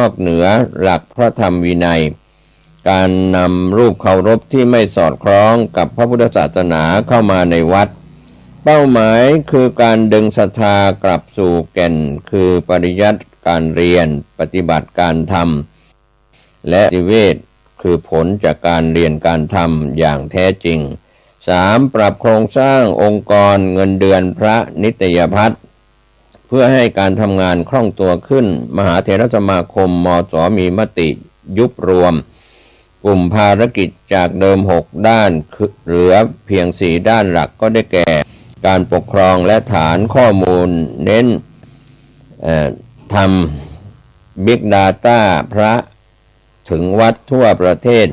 อกเหนือหลักพระธรรมวินัยการนำรูปเคารพที่ไม่สอดคล้องกับพระพุทธศาสนาเข้ามาในวัดเป้าหมายคือการดึงศรัทธากลับสู่แก่นคือปริยัติการเรียนปฏิบัติการทำและนิเวศคือผลจากการเรียนการทำอย่างแท้จริง 3. ปรับโครงสร้างองค์กรเงินเดือนพระนิตยพัฒน์เพื่อให้การทำงานคล่องตัวขึ้นมหาเถรสมาคมมศ.มีมติยุบรวมกลุ่มภารกิจจากเดิม6ด้านเหลือเพียง4ด้านหลักก็ได้แก่การปกครองและฐานข้อมูลเน้นทำ Big Data พระถึงวัดทั่วประเทศ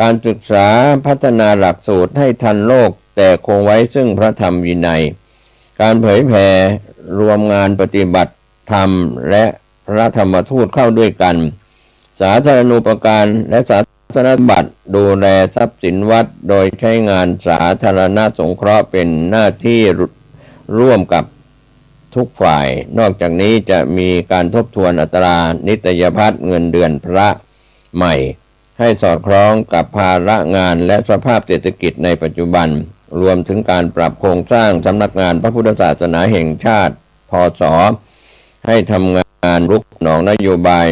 การศึกษาพัฒนาหลักสูตรให้ทันโลกแต่คงไว้ซึ่งพระธรรมวินัยการเผยแผ่รวมงานปฏิบัติธรรมและพระธรรมทูตเข้าด้วยกันสาธารณูปการและสาธารณบัตรดูแลทรัพย์สินวัดโดยใช้งานสาธารณสงเคราะห์เป็นหน้าที่ร่วมกับทุกฝ่ายนอกจากนี้จะมีการทบทวนอัตรานิตยพัฒน์เงินเดือนพระใหม่ให้สอดคล้องกับภาระงานและสภาพเศรษฐกิจในปัจจุบันรวมถึงการปรับโครงสร้างสำนักงานพระพุทธศาสนาแห่งชาติพศให้ทำงานรุกหนองนโยบาย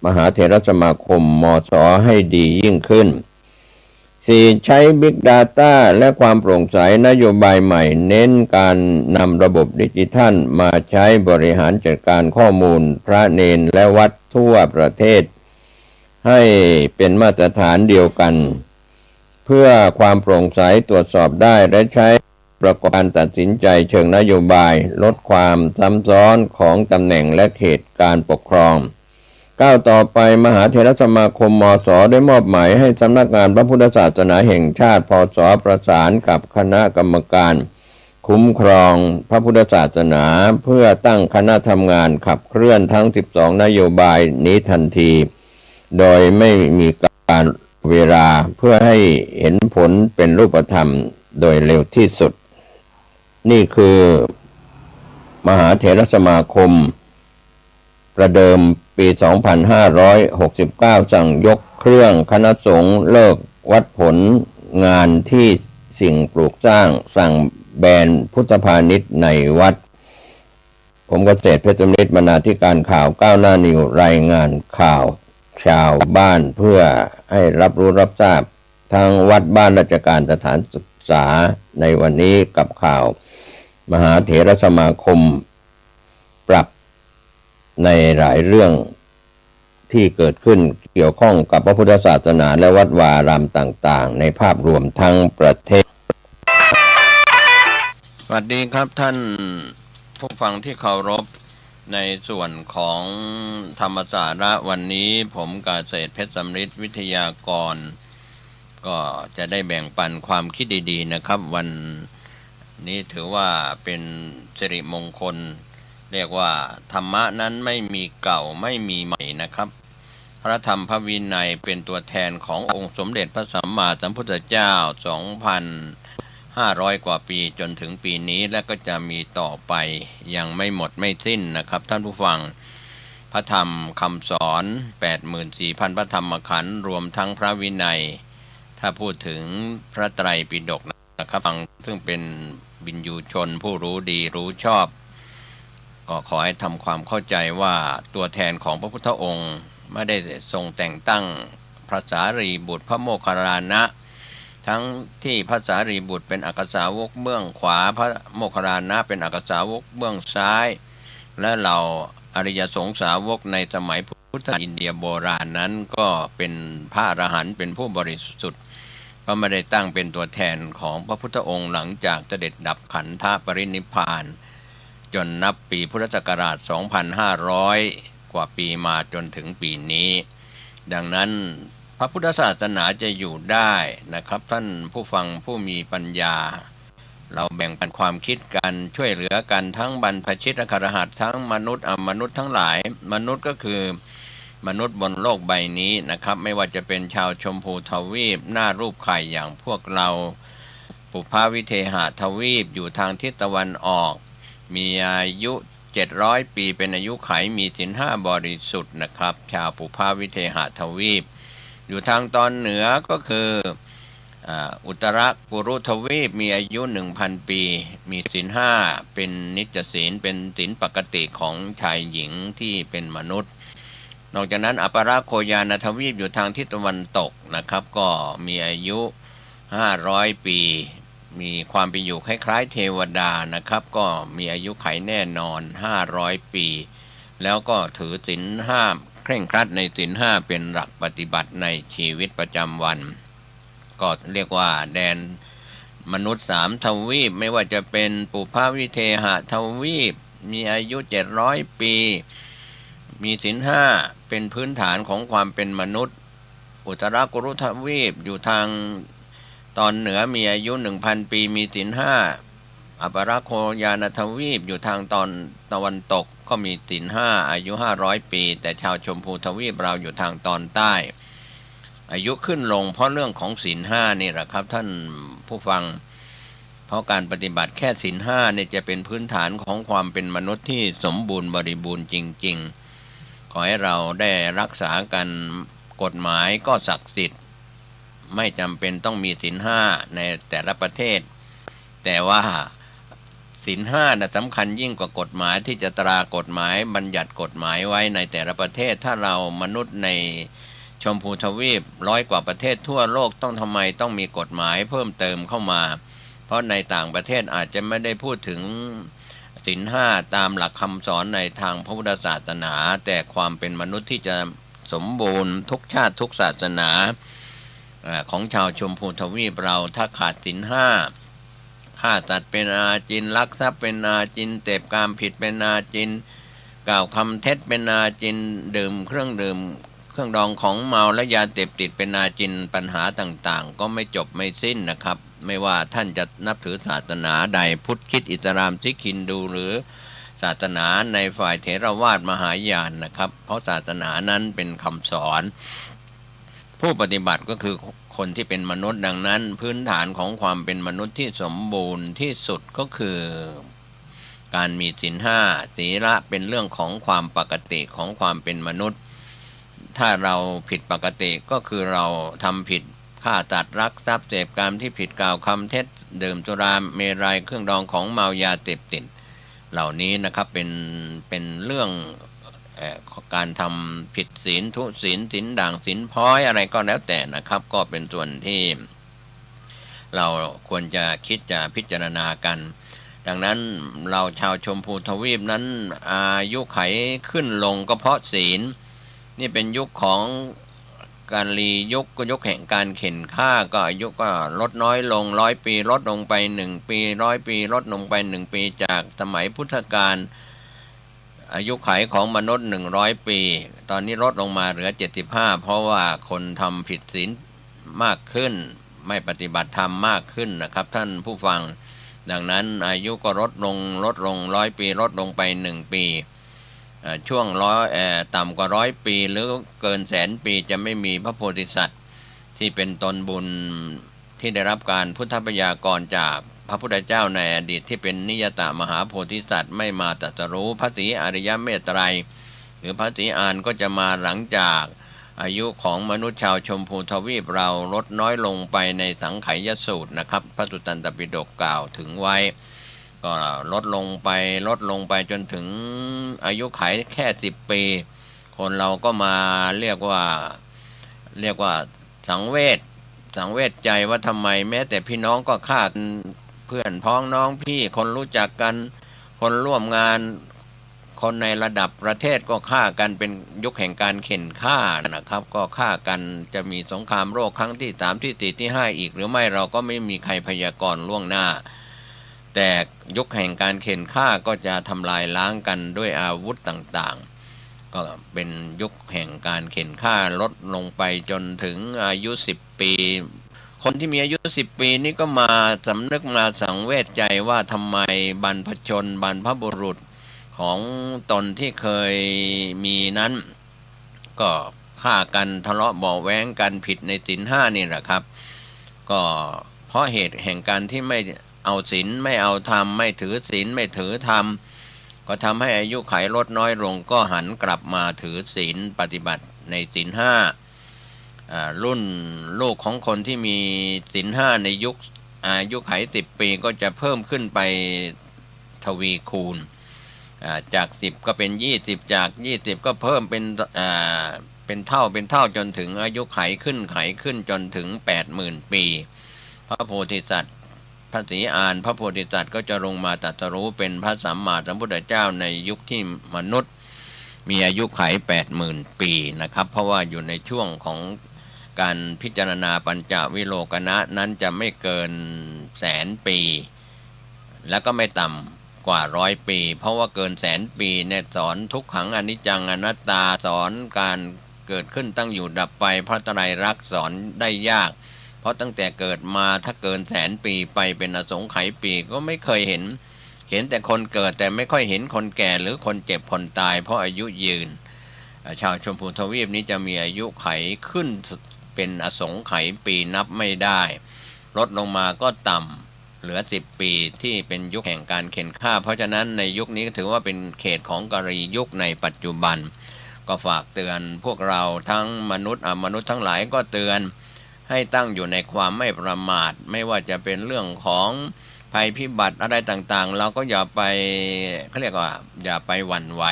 มหาเถรสมาคมมศ.ให้ดียิ่งขึ้น 4. ใช้ Big Data และความโปร่งใสนโยบายใหม่เน้นการนำระบบดิจิทัลมาใช้บริหารจัดการข้อมูลพระเณรและวัดทั่วประเทศให้เป็นมาตรฐานเดียวกันเพื่อความโปร่งใสตรวจสอบได้และใช้ประกอบการตัดสินใจเชิงนโยบายลดความซ้ำซ้อนของตำแหน่งและเขตการปกครองก้าวต่อไปมหาเถรสมาคมมศ.ได้มอบหมายให้สำนักงานพระพุทธศาสนาแห่งชาติพศ.ประสานกับคณะกรรมการคุ้มครองพระพุทธศาสนาเพื่อตั้งคณะทำงานขับเคลื่อนทั้ง12นโยบายนี้ทันทีโดยไม่มีการเวลาเพื่อให้เห็นผลเป็นรูปธรรมโดยเร็วที่สุดนี่คือมหาเถรสมาคมประเดิมปี 2569 สั่งยกเครื่องคณะสงฆ์เลิกวัดผลงานที่สิ่งปลูกสร้างสั่งแบนพุทธพาณิชย์ในวัดผมเกษตรเพชรนิตบรรณาธิการข่าวก้าวหน้านิวรายงานข่าวชาวบ้านเพื่อให้รับรู้รับทราบทางวัดบ้านราชการสถานศึกษาในวันนี้กับข่าวมหาเถรสมาคมปรับในหลายเรื่องที่เกิดขึ้นเกี่ยวข้องกับพระพุทธศาสนาและวัดวาอารามต่างๆในภาพรวมทั้งประเทศสวัสดีครับท่านผู้ฟังที่เคารพในส่วนของธรรมสาระวันนี้ผมเกษตรเพชรสำริดวิทยากรก็จะได้แบ่งปันความคิดดีๆนะครับวันนี้ถือว่าเป็นสิริมงคลเรียกว่าธรรมะนั้นไม่มีเก่าไม่มีใหม่นะครับพระธรรมพระวินัยเป็นตัวแทนขององค์สมเด็จพระสัมมาสัมพุทธเจ้า 2,500 กว่าปีจนถึงปีนี้และก็จะมีต่อไปยังไม่หมดไม่สิ้นนะครับท่านผู้ฟังพระธรรมคำสอน 84,000 พระธรรมขันธ์รวมทั้งพระวินัยถ้าพูดถึงพระไตรปิฎกนะครับซึ่งเป็นวินยูชนผู้รู้ดีรู้ชอบก็ขอให้ทำความเข้าใจว่าตัวแทนของพระพุทธองค์ไม่ได้ทรงแต่งตั้งพระสารีบุตรพระโมคคัลลานะทั้งที่พระสารีบุตรเป็นอักษาวกเบื้องขวาพระโมคคัลลานะเป็นอักษาวกเบื้องซ้ายและเหล่าอริยสงสาวกในสมัยพุทธอินเดียโบราณนั้นก็เป็นพระอรหันต์เป็นผู้บริสุทธิ์ก็ไม่ได้ตั้งเป็นตัวแทนของพระพุทธองค์หลังจากเสด็จดับขันธปรินิพพานจนนับปีพุทธศักราช 2,500 กว่าปีมาจนถึงปีนี้ดังนั้นพระพุทธศาสนาจะอยู่ได้นะครับท่านผู้ฟังผู้มีปัญญาเราแบ่งปันความคิดกันช่วยเหลือกันทั้งบรรพชิตอรหัตทั้งมนุษย์อมนุษย์ทั้งหลายมนุษย์ก็คือมนุษย์บนโลกใบนี้นะครับไม่ว่าจะเป็นชาวชมพูทวีปหน้ารูปไข่อย่างพวกเราปุพพวิเทหทวีปอยู่ทางทิศตะวันออกมีอายุ 700 ปีเป็นอายุไขมีศีลห้าบริสุทธิ์นะครับชาวปุพาวิเทหทวีปอยู่ทางตอนเหนือก็คืออุตรกุรุทวีปมีอายุ 1,000 ปีมีศีลห้าเป็นนิจศีลเป็นศีลปกติของชายหญิงที่เป็นมนุษย์นอกจากนั้นอัปราโคยานทวีปอยู่ทางทิศตะวันตกนะครับก็มีอายุ500 ปีมีความเป็นอยู่คล้ายๆเทวดานะครับก็มีอายุไขแน่นอน500 ปีแล้วก็ถือศีลห้าเคร่งครัดในศีลห้าเป็นหลักปฏิบัติในชีวิตประจำวันก็เรียกว่าแดนมนุษย์3 ทวีปไม่ว่าจะเป็นปุพาวิเทหทวีปมีอายุ700 ปีมีศีลห้าเป็นพื้นฐานของความเป็นมนุษย์อุตรกุรุทวีปอยู่ทางตอนเหนือมีอายุ 1,000 ปีมีศีลห้าอัปราโคยานทวีปอยู่ทางตะวันตกก็มีศีลห้าอายุ500 ปีแต่ชาวชมพูทวีปเราอยู่ทางตอนใต้อายุขึ้นลงเพราะเรื่องของศีลห้านี่แหละครับท่านผู้ฟังเพราะการปฏิบัติแค่ศีลห้าเนี่ยจะเป็นพื้นฐานของความเป็นมนุษย์ที่สมบูรณ์บริบูรณ์จริงๆขอให้เราได้รักษากันกฎหมายก็ศักดิ์สิทธิ์ไม่จำเป็นต้องมีศีลห้าในแต่ละประเทศแต่ว่าศีลห้าสำคัญยิ่งกว่ากฎหมายที่จะตรากฎหมายบัญญัติกฎหมายไว้ในแต่ละประเทศถ้าเรามนุษย์ในชมพูทวีป100 กว่าประเทศทั่วโลกทำไมต้องมีกฎหมายเพิ่มเติมเข้ามาเพราะในต่างประเทศอาจจะไม่ได้พูดถึงศีลห้าตามหลักคำสอนในทางพระพุทธศาสนาแต่ความเป็นมนุษย์ที่จะสมบูรณ์ทุกชาติทุกศาสนาของชาวชมพูทวีปเราถ้าขาดศีลห้าฆ่าสัตว์เป็นอาจินลักทรัพย์เป็นอาจินเสพกามผิดเป็นอาจินกล่าวคำเท็จเป็นอาจินดื่มเครื่องดองของเมาและยาเสพติดเป็นอาจินปัญหาต่างๆก็ไม่จบไม่สิ้นนะครับไม่ว่าท่านจะนับถือศาสนาใดพุทธคริสต์อิสลามซิกฮินดูหรือศาสนาในฝ่ายเถรวาทมหายานนะครับเพราะศาสนานั้นเป็นคำสอนผู้ปฏิบัติก็คือคนที่เป็นมนุษย์ดังนั้นพื้นฐานของความเป็นมนุษย์ที่สมบูรณ์ที่สุดก็คือการมีศีลห้าศีลเป็นเรื่องของความปกติของความเป็นมนุษย์ถ้าเราผิดปกติก็คือเราทำผิดฆ่าสัตว์รักทรัพย์เสพกามที่ผิดกล่าวคำเท็จดื่มสุราเมรัยเครื่องดองของเมายาเสพติดเหล่านี้นะครับเป็นเรื่องการทำผิดศีลทุศีลศีลด่างศีลพ้อยอะไรก็แล้วแต่นะครับก็เป็นส่วนที่เราควรจะคิดจะพิจารณากันดังนั้นเราชาวชมพูทวีปนั้นอายุไขขึ้นลงก็เพราะศีลนี่เป็นยุคของการลียุคก็ยุคแห่งการเข็นฆ่าก็อายุก็ลดน้อยลง100 ปีลดลงไป1 ปี100 ปีลดลงไป1 ปีจากสมัยพุทธกาลอายุขัยของมนุษย์100 ปีตอนนี้ลดลงมาเหลือ75เพราะว่าคนทำผิดศีลมากขึ้นไม่ปฏิบัติธรรมมากขึ้นนะครับท่านผู้ฟังดังนั้นอายุก็ลดลง100 ปีลดลงไป1 ปีช่วงต่ำกว่า100 ปีหรือเกิน100,000 ปีจะไม่มีพระโพธิสัตว์ที่เป็นตนบุญที่ได้รับการพุทธพยากรณ์จากพระพุทธเจ้าในอดีตที่เป็นนิยตมหาโพธิสัตว์ไม่มาตรัสรู้พระศรีอริยเมตไตรหรือพระศรีอานก็จะมาหลังจากอายุของมนุษย์ชาวชมพูทวีปเราลดน้อยลงไปในสังไขยสูตรนะครับพระสุตตันตปิฎกกล่าวถึงไว้ก็ลดลงไปจนถึงอายุขัยแค่10 ปีคนเราก็มาเรียกว่าสังเวชใจว่าทำไมแม้แต่พี่น้องก็ฆ่าเพื่อนพ้องน้องพี่คนรู้จักกันคนร่วมงานคนในระดับประเทศก็ฆ่ากันเป็นยุคแห่งการเข็นฆ่านะครับก็ฆ่ากันจะมีสงครามโลกครั้งที่3ที่4ที่5อีกหรือไม่เราก็ไม่มีใครพยากรณ์ล่วงหน้าแต่ยุคแห่งการเข็นฆ่าก็จะทำลายล้างกันด้วยอาวุธต่างๆก็เป็นยุคแห่งการเข็นฆ่าลดลงไปจนถึงอายุ10 ปีคนที่มีอายุ10 ปีนี้ก็มาสำนึกมาสังเวชใจว่าทำไมบรรพชนบรรพบุรุษของตนที่เคยมีนั้นก็ฆ่ากันทะเลาะเบาะแว้งกันผิดในศีลห้านี่แหละครับก็เพราะเหตุแห่งการที่ไม่เอาศีลไม่เอาธรรมไม่ถือศีลไม่ถือธรรม ก็ทำให้อายุขัยลดน้อยลงก็หันกลับมาถือศีลปฏิบัติในศีลห้ารุ่นลูกของคนที่มีศีลห้าในยุคอายุขัย10 ปีก็จะเพิ่มขึ้นไปทวีคูณจาก10ก็เป็น20จาก20ก็เพิ่มเป็นเท่าจนถึงอายุไขขึ้นจนถึง80,000 ปีพระโพธิสัตว์พระศรีอานพระโพธิสัตว์ก็จะลงมาตรัสรู้เป็นพระสัมมาสัมพุทธเจ้าในยุคที่มนุษย์มีอายุไข80,000 ปีนะครับเพราะว่าอยู่ในช่วงของการพิจารณาปัญจวิโลกนะนั้นจะไม่เกิน100,000 ปีแล้วก็ไม่ต่ำกว่า100 ปีเพราะว่าเกิน100,000 ปีเนี่ยสอนทุกขังอนิจจังอนัตตาสอนการเกิดขึ้นตั้งอยู่ดับไปพระไตรลักษณ์สอนได้ยากเพราะตั้งแต่เกิดมาถ้าเกิน100,000 ปีไปเป็นอสงไขยปีก็ไม่เคยเห็นแต่คนเกิดแต่ไม่ค่อยเห็นคนแก่หรือคนเจ็บคนตายเพราะอายุยืนชาวชมพูทวีปนี้จะมีอายุไขขึ้นเป็นอสงไขยปีนับไม่ได้ลดลงมาก็ต่ำเหลือ10 ปีที่เป็นยุคแห่งการเข็นฆ่าเพราะฉะนั้นในยุคนี้ถือว่าเป็นเขตของกรียุคในปัจจุบันก็ฝากเตือนพวกเราทั้งมนุษย์ทั้งหลายก็เตือนให้ตั้งอยู่ในความไม่ประมาทไม่ว่าจะเป็นเรื่องของภัยพิบัติอะไรต่างๆเราก็อย่าไปเขาเรียกว่าอย่าไปหวั่นไหว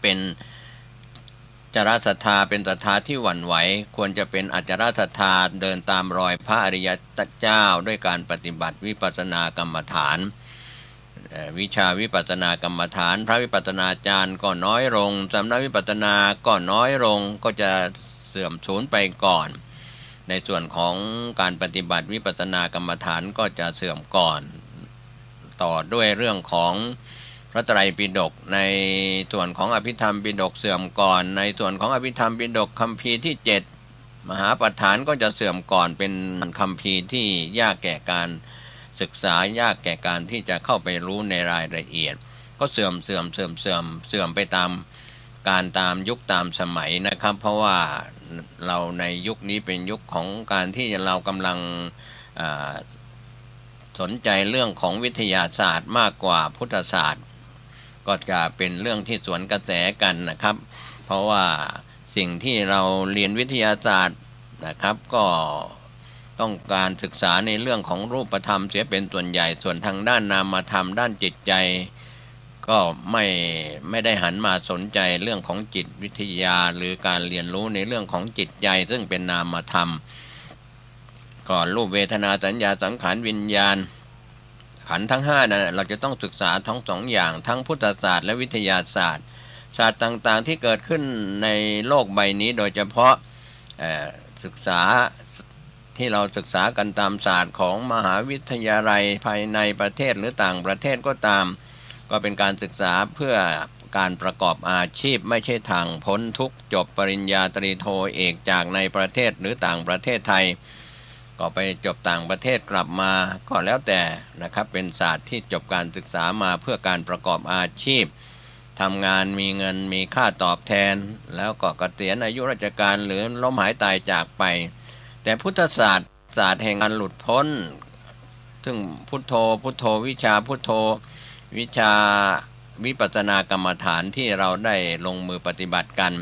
เป็นจารศรัทธาเป็นศรัทธาที่หวั่นไหวควรจะเป็นอจารศรัทธาเดินตามรอยพระอริยเจ้าด้วยการปฏิบัติวิปัสสนากรรมฐานวิชาวิปัสสนากรรมฐานพระวิปัสสนาจารย์ก็น้อยลงสำนักวิปัสสนาก็น้อยลงก็จะเสื่อมสูญไปก่อนในส่วนของการปฏิบัติวิปัสสนากรรมฐานก็จะเสื่อมก่อนต่อด้วยเรื่องของพระไตรปิฎกในส่วนของอภิธรรมปิฎกเสื่อมก่อนในส่วนของอภิธรรมปิฎกคัมภีร์ที่7มหาปฐานก็จะเสื่อมก่อนเป็นคัมภีร์ที่ยากแก่การศึกษายากแก่การที่จะเข้าไปรู้ในรายละเอียดก็เสื่อมไปตามการตามยุคตามสมัยนะครับเพราะว่าเราในยุคนี้เป็นยุคของการที่เรากำลังสนใจเรื่องของวิทยาศาสตร์มากกว่าพุทธศาสตร์ก็จะเป็นเรื่องที่สวนกระแสกันนะครับเพราะว่าสิ่งที่เราเรียนวิทยาศาสตร์นะครับก็ต้องการศึกษาในเรื่องของรูปธรรมเสียเป็นส่วนใหญ่ส่วนทางด้านนามธรรมด้านจิตใจก็ไม่ได้หันมาสนใจเรื่องของจิตวิทยาหรือการเรียนรู้ในเรื่องของจิตใจซึ่งเป็นนามธรรมก่อนรูปเวทนาสัญญาสังขารวิญญาณขันธ์ทั้ง5นั้นเราจะต้องศึกษาทั้ง2อย่างทั้งพุทธศาสตร์และวิทยาศาสตร์ศาสตร์ต่างๆที่เกิดขึ้นในโลกใบนี้โดยเฉพาะศึกษาที่เราศึกษากันตามศาสตร์ของมหาวิทยาลัยภายในประเทศหรือต่างประเทศก็ตามก็เป็นการศึกษาเพื่อการประกอบอาชีพไม่ใช่ทางพ้นทุกข์จบปริญญาตรีโทเอกจากในประเทศหรือต่างประเทศไทยก็ไปจบต่างประเทศกลับมาก็แล้วแต่นะครับเป็นศาสตร์ที่จบการศึกษามาเพื่อการประกอบอาชีพทำงานมีเงินมีค่าตอบแทนแล้วก็เกษียณอายุราชการหรือล้มหายตายจากไปแต่พุทธศาสตร์แห่งการหลุดพ้นซึ่งพุทโธวิชาพุทโธวิชาวิปัสสนากรรมฐานที่เราได้ลงมือปฏิบัติกัน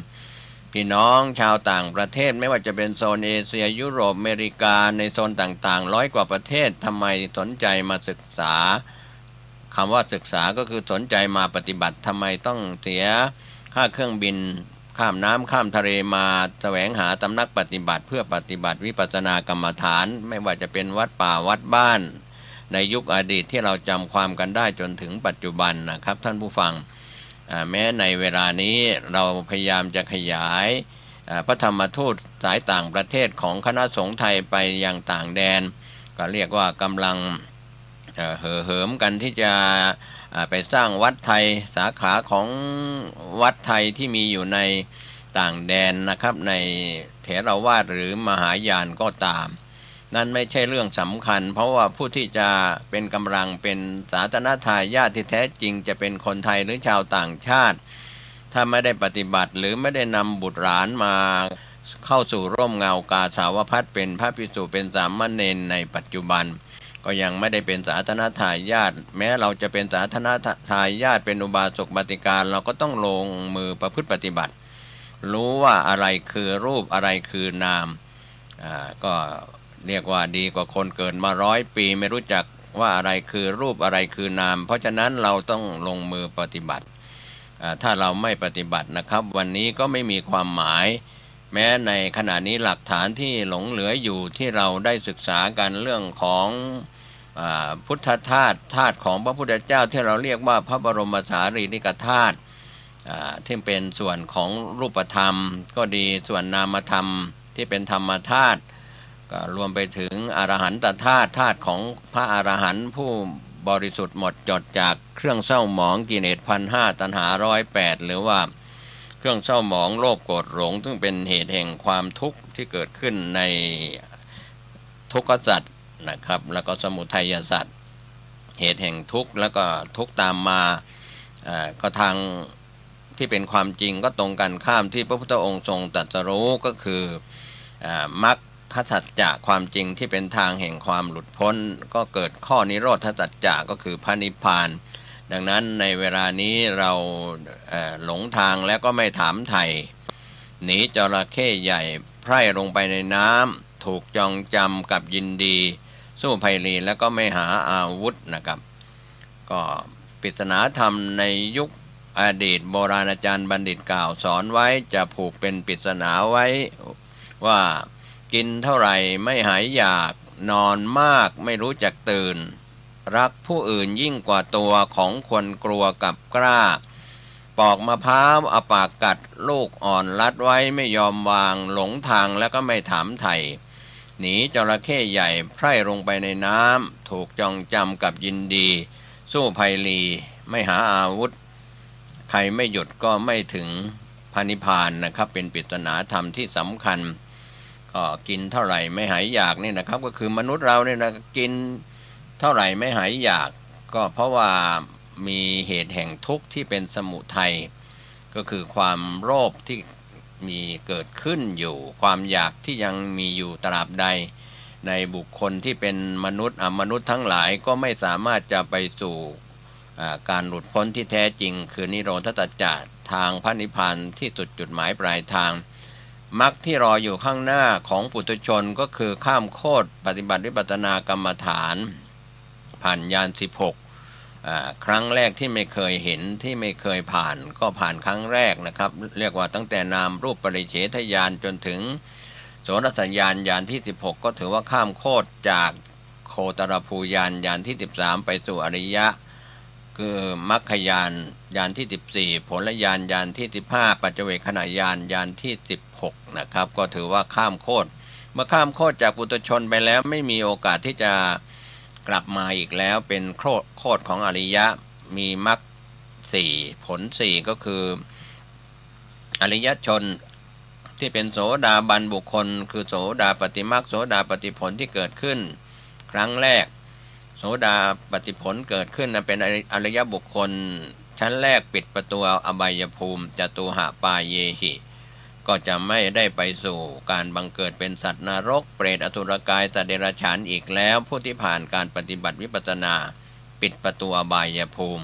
พี่น้องชาวต่างประเทศไม่ว่าจะเป็นโซนเอเชียยุโรปอเมริกาในโซนต่างๆ100 กว่าประเทศทำไมสนใจมาศึกษาคำว่าศึกษาก็คือสนใจมาปฏิบัติทำไมต้องเสียค่าเครื่องบินข้ามน้ำข้ามทะเลมาแสวงหาตำนักปฏิบัติเพื่อปฏิบัติวิปัสสนากรรมฐานไม่ว่าจะเป็นวัดป่าวัดบ้านในยุคอดีตที่เราจำความกันได้จนถึงปัจจุบันนะครับท่านผู้ฟังแม้ในเวลานี้เราพยายามจะขยายพระธรรมทูตสายต่างประเทศของคณะสงฆ์ไทยไปยังต่างแดนก็เรียกว่ากำลังเห่อเหิมกันที่จะไปสร้างวัดไทยสาขาของวัดไทยที่มีอยู่ในต่างแดนนะครับในเถรวาทหรือมหายานก็ตามนั่นไม่ใช่เรื่องสำคัญเพราะว่าผู้ที่จะเป็นกำลังเป็นศาสนทายาทที่แท้จริงจะเป็นคนไทยหรือชาวต่างชาติถ้าไม่ได้ปฏิบัติหรือไม่ได้นำบุตรหลานมาเข้าสู่ร่มเงากาสาวพัสเป็นพระภิกษุเป็นสามเณรในปัจจุบัน ก็ยังไม่ได้เป็นสาธารณทายาทแม้เราจะเป็นสาธารณทายาทเป็นอุบาสกบัติการเราก็ต้องลงมือประพฤติปฏิบัติรู้ว่าอะไรคือรูปอะไรคือนามก็เรียกว่าดีกว่าคนเกิดมา100 ปีไม่รู้จักว่าอะไรคือรูปอะไรคือนามเพราะฉะนั้นเราต้องลงมือปฏิบัติถ้าเราไม่ปฏิบัตินะครับวันนี้ก็ไม่มีความหมายแม้ในขณะนี้หลักฐานที่หลงเหลืออยู่ที่เราได้ศึกษากันเรื่องของพุทธธาตุธาตุของพระพุทธเจ้าที่เราเรียกว่าพระบรมสารีริกธาตุที่เป็นส่วนของรูปธรรมก็ดีส่วนนามธรรมที่เป็นธรรมธาตุก็รวมไปถึงอรหันตธาตุธาตุของพระอรหันต์ผู้บริสุทธิ์หมดจดจากเครื่องเศร้าหมองกิเลส1,500ตัณหา108หรือว่าเครื่องเศร้าหมองโลภโกรธหลงซึ่งเป็นเหตุแห่งความทุกข์ที่เกิดขึ้นในทุกขสัตว์นะครับแล้วก็สมุทัยสัตว์เหตุแห่งทุกข์แล้วก็ทุกข์ตามมาก็ทางที่เป็นความจริงก็ตรงกันข้ามที่พระพุทธองค์ทรงตรัสรู้ก็คือมรรคสัจจะความจริงที่เป็นทางแห่งความหลุดพ้นก็เกิดข้อนิโรธสัจจะก็คือพระนิพพานดังนั้นในเวลานี้เราหลงทางแล้วก็ไม่ถามไถ่หนีจระเข้ใหญ่ไพร่ลงไปในน้ำถูกจองจำกับยินดีสู้ไพลีแล้วก็ไม่หาอาวุธนะครับก็ปริศนาธรรมในยุคอดีตโบราณอาจารย์บัณฑิตกล่าวสอนไว้จะผูกเป็นปริศนาไว้ว่ากินเท่าไหร่ไม่หายอยากนอนมากไม่รู้จักตื่นรักผู้อื่นยิ่งกว่าตัวของคนกลัวกับกล้าปอกมะพร้าวเอาปากกัดลูกอ่อนรัดไว้ไม่ยอมวางหลงทางแล้วก็ไม่ถามไถ่หนีจระเข้ใหญ่ไพร่ลงไปในน้ำถูกจองจำกับยินดีสู้ไพลีไม่หาอาวุธใครไม่หยุดก็ไม่ถึงพระนิพพานนะครับเป็นปริศนาธรรมที่สำคัญก็กินเท่าไหร่ไม่หายอยากนี่นะครับก็คือมนุษย์เราเนี่ยนะกินเท่าไหร่ไม่หายอยากก็เพราะว่ามีเหตุแห่งทุกข์ที่เป็นสมุทัยก็คือความโลภที่มีเกิดขึ้นอยู่ความอยากที่ยังมีอยู่ตราบใดในบุคคลที่เป็นมนุษย์มนุษย์ทั้งหลายก็ไม่สามารถจะไปสู่การหลุดพ้นที่แท้จริงคือนิโรธสัจจะทางพระนิพพานที่สุดจุดหมายปลายทางมรรคที่รออยู่ข้างหน้าของปุถุชนก็คือข้ามโคตรปฏิบัติวิปัสสนากรรมฐานผ่านญาณ16ครั้งแรกที่ไม่เคยเห็นที่ไม่เคยผ่านก็ผ่านครั้งแรกนะครับเรียกว่าตั้งแต่นามรูปปริเฉทญาณจนถึงโสรสญาณญาณที่16ก็ถือว่าข้ามโคตรจากโคตรภูญาณญาณที่13ไปสู่อริยะคือมรรคญาณญาณที่14ผลญาณญาณที่15ปัจเจเวคขณะญาณญาณที่16นะครับก็ถือว่าข้ามโคตรเมื่อข้ามโคตรจากปุถุชนไปแล้วไม่มีโอกาสที่จะกลับมาอีกแล้วเป็นโคตรของอริยะมีมรรค4ผล4ก็คืออริยชนที่เป็นโสดาบันบุคคลคือโสดาปฏิมรรคโสดาปฏิผลที่เกิดขึ้นครั้งแรกโสดาปฏิผลเกิดขึ้นเป็นอริยบุคคลชั้นแรกปิดประตูอบายภูมิจตุหปาเยหิก็จะไม่ได้ไปสู่การบังเกิดเป็นสัตว์นรกเปรตอสุรกายสัตว์เดรัจฉานอีกแล้วผู้ที่ผ่านการปฏิบัติวิปัสสนาปิดประตูอบายภูมิ